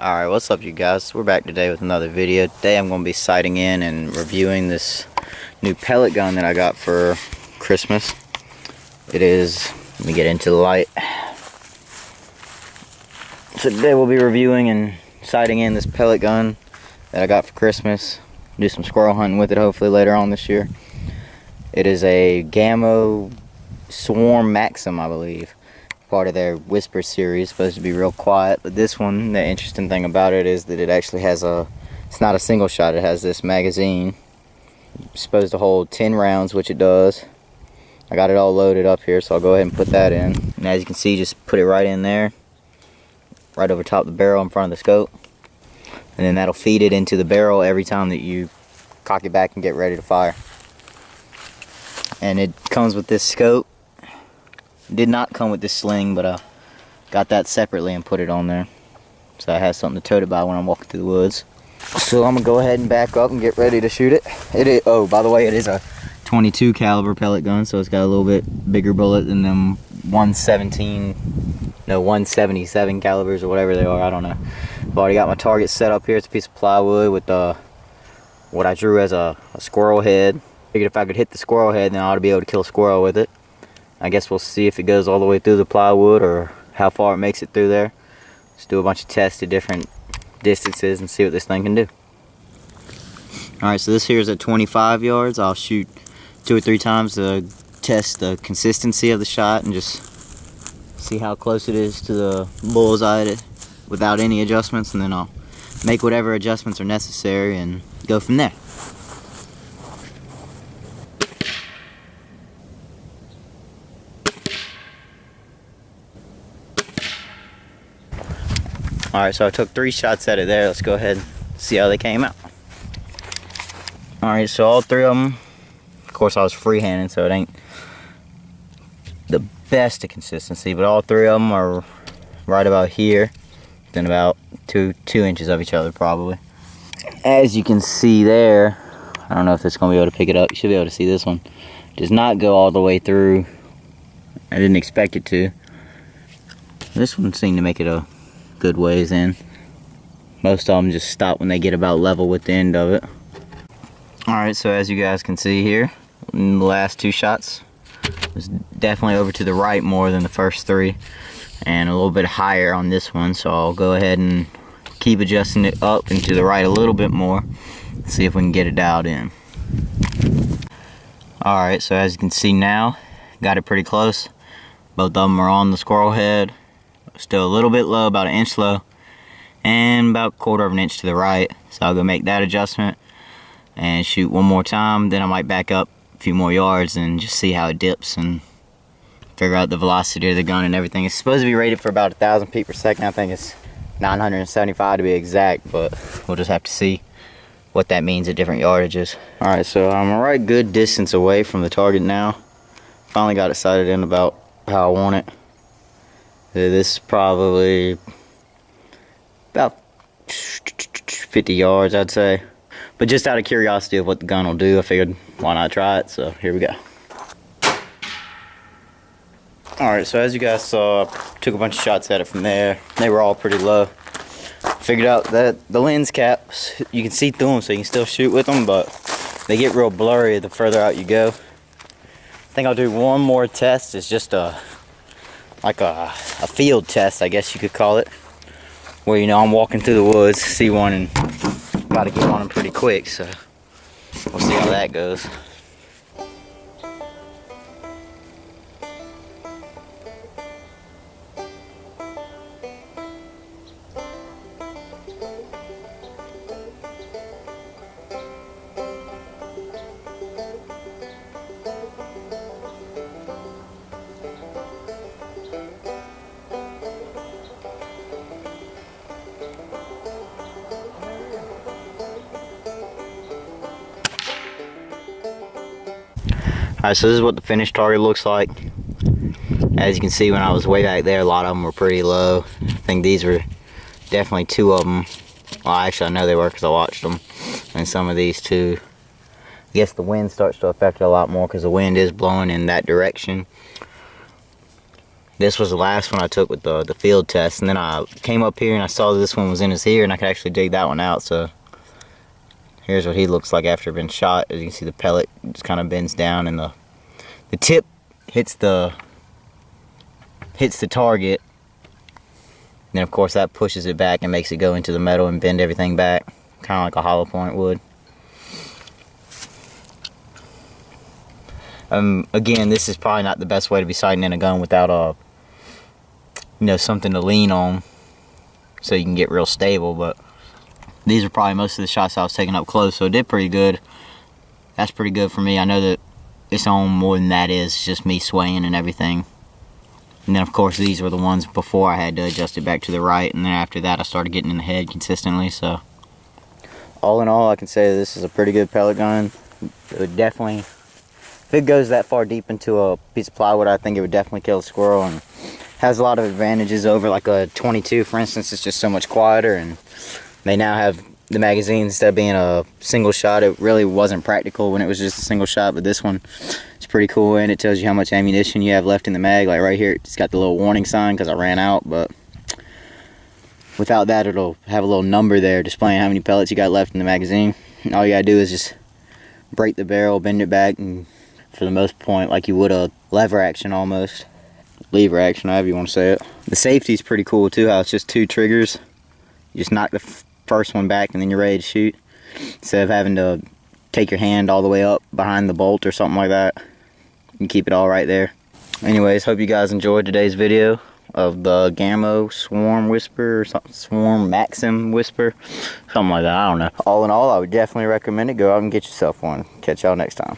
Alright, what's up you guys? We're back today with another video. Today I'm going to be sighting in and reviewing this new pellet gun that I got for Christmas. It is, let me get into the light. So today we'll be reviewing and sighting in this pellet gun that I got for Christmas. Do some squirrel hunting with it hopefully later on this year. It is a Gamo Swarm Maxim, I believe. Part of their Whisper series, supposed to be real quiet, but this one, the interesting thing about it is that it actually has it's not a single shot, it has this magazine. It's supposed to hold 10 rounds, which it does. I got it all loaded up here, so I'll go ahead and put that in. And as you can see, just put it right in there, right over top the barrel in front of the scope. And then that'll feed it into the barrel every time that you cock it back and get ready to fire. And it comes with this scope. Did not come with this sling, but I got that separately and put it on there, so I have something to tote it by when I'm walking through the woods. So I'm gonna go ahead and back up and get ready to shoot it. Oh, by the way, it is a 22 caliber pellet gun, so it's got a little bit bigger bullet than them 177 calibers or whatever they are. I don't know. I've already got my target set up here. It's a piece of plywood with what I drew as a squirrel head. Figured if I could hit the squirrel head, then I ought to be able to kill a squirrel with it. I guess we'll see if it goes all the way through the plywood or how far it makes it through there. Just do a bunch of tests at different distances and see what this thing can do. Alright, so this here is at 25 yards. I'll shoot 2 or 3 times to test the consistency of the shot and just see how close it is to the bullseye without any adjustments, and then I'll make whatever adjustments are necessary and go from there. Alright, so I took 3 shots at it there. Let's go ahead and see how they came out. Alright, so all 3 of them, of course I was freehanding, so it ain't the best of consistency, but all 3 of them are right about here, within about 2 inches of each other probably. As you can see there, I don't know if it's going to be able to pick it up. You should be able to see this one. Does not go all the way through. I didn't expect it to. This one seemed to make it a good ways in. Most of them just stop when they get about level with the end of it. Alright, so as you guys can see here, in the last 2 shots was definitely over to the right more than the first 3, and a little bit higher on this one, so I'll go ahead and keep adjusting it up and to the right a little bit more, see if we can get it dialed in. Alright, so as you can see now, got it pretty close. Both of them are on the squirrel head. Still a little bit low, about 1 inch low, and about 1/4 of an inch to the right. So I'll go make that adjustment and shoot 1 more time. Then I might back up a few more yards and just see how it dips and figure out the velocity of the gun and everything. It's supposed to be rated for about 1,000 feet per second. I think it's 975 to be exact, but we'll just have to see what that means at different yardages. Alright, so I'm a right good distance away from the target now. Finally got it sighted in about how I want it. This is probably about 50 yards, I'd say. But just out of curiosity of what the gun will do, I figured why not try it, so here we go. Alright, so as you guys saw, I took a bunch of shots at it from there. They were all pretty low. Figured out that the lens caps, you can see through them, so you can still shoot with them, but they get real blurry the further out you go. I think I'll do one more test. It's just like a field test, I guess you could call it, where, you know, I'm walking through the woods, see one, and got to get on them pretty quick, so we'll see how that goes. Alright, so this is what the finished target looks like. As you can see, when I was way back there, a lot of them were pretty low. I think these were definitely 2 of them. Well, actually, I know they were because I watched them. And some of these too. I guess the wind starts to affect it a lot more because the wind is blowing in that direction. This was the last one I took with the field test, and then I came up here and I saw this one was in his ear, and I could actually dig that one out. So here's what he looks like after being shot. As you can see, the pellet just kind of bends down, and the tip hits the target. And then of course that pushes it back and makes it go into the metal and bend everything back, kind of like a hollow point would. Again, this is probably not the best way to be sighting in a gun without something to lean on so you can get real stable, but these are probably most of the shots I was taking up close, so it did pretty good. That's pretty good for me. I know that it's on more than that is, it's just me swaying and everything. And then of course these were the ones before I had to adjust it back to the right, and then after that I started getting in the head consistently. So all in all, I can say this is a pretty good pellet gun. It would definitely, if it goes that far deep into a piece of plywood, I think it would definitely kill a squirrel, and has a lot of advantages over like a 22, for instance. It's just so much quieter, and they now have the magazine instead of being a single shot. It really wasn't practical when it was just a single shot, but this one is pretty cool, and it tells you how much ammunition you have left in the mag. Like right here, it's got the little warning sign because I ran out, but without that, it'll have a little number there displaying how many pellets you got left in the magazine. And all you gotta do is just break the barrel, bend it back, and for the most point, like you would a lever action almost. Lever action, however you want to say it. The safety's pretty cool too, how it's just 2 triggers. You just knock the first one back and then you're ready to shoot, instead of having to take your hand all the way up behind the bolt or something like that. You can keep it all right there. Anyways, hope you guys enjoyed today's video of the Gamo Swarm Whisper or something, Swarm Maxim Whisper, something like that. I don't know. All in all, I would definitely recommend it. Go out and get yourself one. Catch y'all next time.